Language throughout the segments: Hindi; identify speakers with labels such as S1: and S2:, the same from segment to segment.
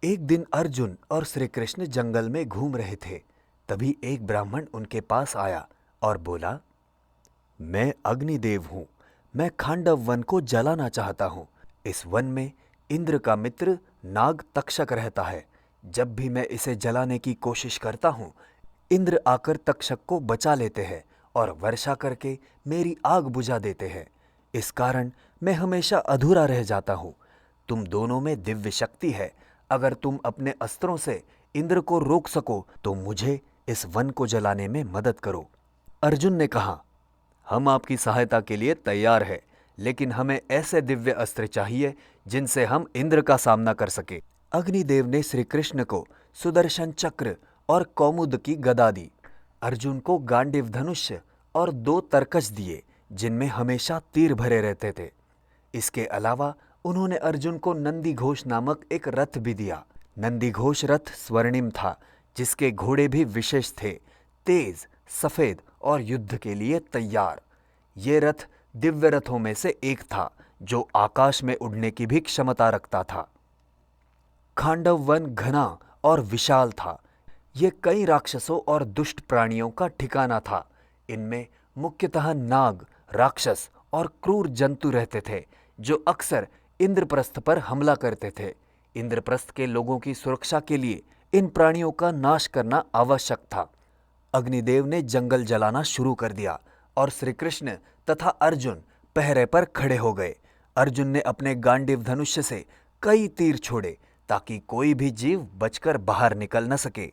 S1: एक दिन अर्जुन और श्री कृष्ण जंगल में घूम रहे थे। तभी एक ब्राह्मण उनके पास आया और बोला, मैं अग्निदेव हूँ। मैं खांडव वन को जलाना चाहता हूँ। इस वन में इंद्र का मित्र नाग तक्षक रहता है। जब भी मैं इसे जलाने की कोशिश करता हूँ, इंद्र आकर तक्षक को बचा लेते हैं और वर्षा करके मेरी आग बुझा देते हैं। इस कारण मैं हमेशा अधूरा रह जाता हूँ। तुम दोनों में दिव्य शक्ति है। अगर तुम अपने अस्त्रों से इंद्र को रोक सको तो मुझे इस वन को जलाने में मदद करो। अर्जुन ने कहा, हम आपकी सहायता के लिए तैयार हैं, लेकिन हमें ऐसे दिव्य अस्त्र चाहिए जिनसे हम इंद्र का सामना कर सके। अग्निदेव ने श्री कृष्ण को सुदर्शन चक्र और कौमुद की गदा दी। अर्जुन को गांडीव धनुष्य और 2 तरकश दिए जिनमें हमेशा तीर भरे रहते थे। इसके अलावा उन्होंने अर्जुन को नंदी घोष नामक एक रथ भी दिया। नंदी घोष रथ स्वर्णिम था, जिसके घोड़े भी विशेष थे, तेज, सफेद और युद्ध के लिए तैयार। ये रथ दिव्य रथों में से एक था जो आकाश में उड़ने की भी क्षमता रखता था। खांडव वन घना और विशाल था। ये कई राक्षसों और दुष्ट प्राणियों का ठिकाना था। इनमें मुख्यतः नाग, राक्षस और क्रूर जंतु रहते थे जो अक्सर इंद्रप्रस्थ पर हमला करते थे। इंद्रप्रस्थ के लोगों की सुरक्षा के लिए इन प्राणियों का नाश करना आवश्यक था। अग्निदेव ने जंगल जलाना शुरू कर दिया और श्री कृष्ण तथा अर्जुन पहरे पर खड़े हो गए। अर्जुन ने अपने गांडीव धनुष्य से कई तीर छोड़े ताकि कोई भी जीव बचकर बाहर निकल न सके।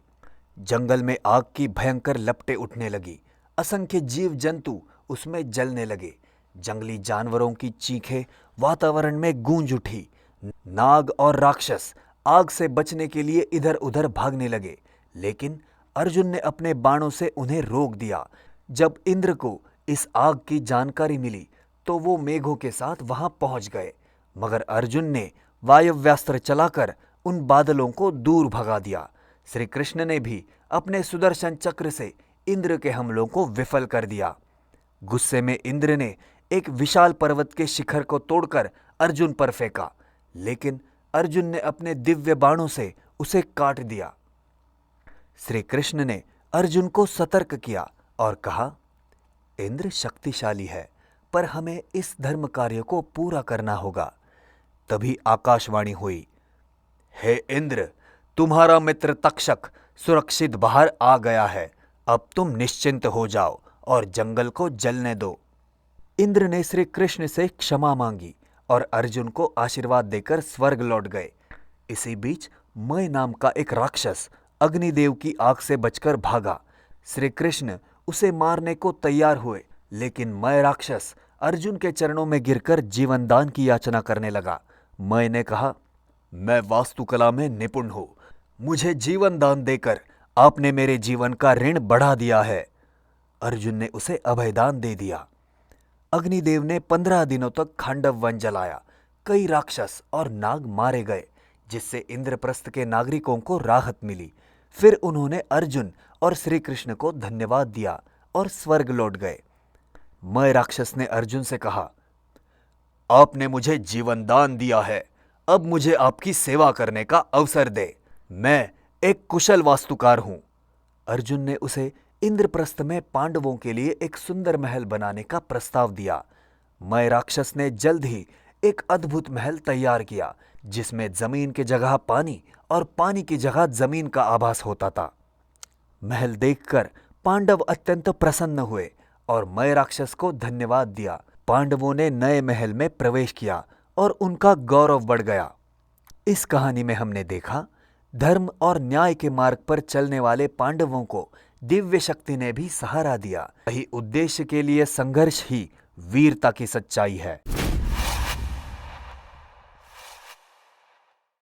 S1: जंगल में आग की भयंकर लपटें उठने लगी। असंख्य जीव जंतु उसमें जलने लगे। जंगली जानवरों की चीखें वातावरण में गूंज उठी। नाग और राक्षस आग से बचने के लिए इधर उधर भागने लगे, लेकिन अर्जुन ने अपने बाणों से उन्हें रोक दिया। जब इंद्र को इस आग की जानकारी मिली तो वो मेघों के साथ वहां पहुंच गए, मगर अर्जुन ने वायव्यास्त्र चलाकर उन बादलों को दूर भगा दिया। श्री कृष्ण ने भी अपने सुदर्शन चक्र से इंद्र के हमलों को विफल कर दिया। गुस्से में इंद्र ने एक विशाल पर्वत के शिखर को तोड़कर अर्जुन पर फेंका, लेकिन अर्जुन ने अपने दिव्य बाणों से उसे काट दिया। श्री कृष्ण ने अर्जुन को सतर्क किया और कहा, इंद्र शक्तिशाली है, पर हमें इस धर्म कार्य को पूरा करना होगा। तभी आकाशवाणी हुई, हे इंद्र, तुम्हारा मित्र तक्षक सुरक्षित बाहर आ गया है। अब तुम निश्चिंत हो जाओ और जंगल को जलने दो। इंद्र ने श्री कृष्ण से क्षमा मांगी और अर्जुन को आशीर्वाद देकर स्वर्ग लौट गए। इसी बीच मय नाम का एक राक्षस अग्निदेव की आग से बचकर भागा। श्री कृष्ण उसे मारने को तैयार हुए, लेकिन मय राक्षस अर्जुन के चरणों में गिरकर जीवन दान की याचना करने लगा। मय ने कहा, मैं वास्तुकला में निपुण हूं। मुझे जीवन दान देकर आपने मेरे जीवन का ऋण बढ़ा दिया है। अर्जुन ने उसे अभयदान दे दिया। अग्निदेव ने 15 दिनों तक खांडव वन जलाया। कई राक्षस और नाग मारे गए, जिससे इंद्रप्रस्थ के नागरिकों को राहत मिली। फिर उन्होंने अर्जुन और श्री कृष्ण को धन्यवाद दिया और स्वर्ग लौट गए। मय राक्षस ने अर्जुन से कहा, आपने मुझे जीवन दान दिया है, अब मुझे आपकी सेवा करने का अवसर दे। मैं एक कुशल वास्तुकार हूं। अर्जुन ने उसे इंद्रप्रस्थ में पांडवों के लिए एक सुंदर महल बनाने का प्रस्ताव दिया। मय राक्षस ने जल्द ही एक अद्भुत महल तैयार किया, जिसमें जमीन की जगह पानी और पानी की जगह जमीन का आभास होता था। महल देखकर पांडव अत्यंत प्रसन्न हुए और मय राक्षस को धन्यवाद दिया। पांडवों ने नए महल में प्रवेश किया और उनका गौरव बढ़ गया। इस कहानी में हमने देखा, धर्म और न्याय के मार्ग पर चलने वाले पांडवों को दिव्य शक्ति ने भी सहारा दिया। यही उद्देश्य के लिए संघर्ष ही वीरता की सच्चाई है।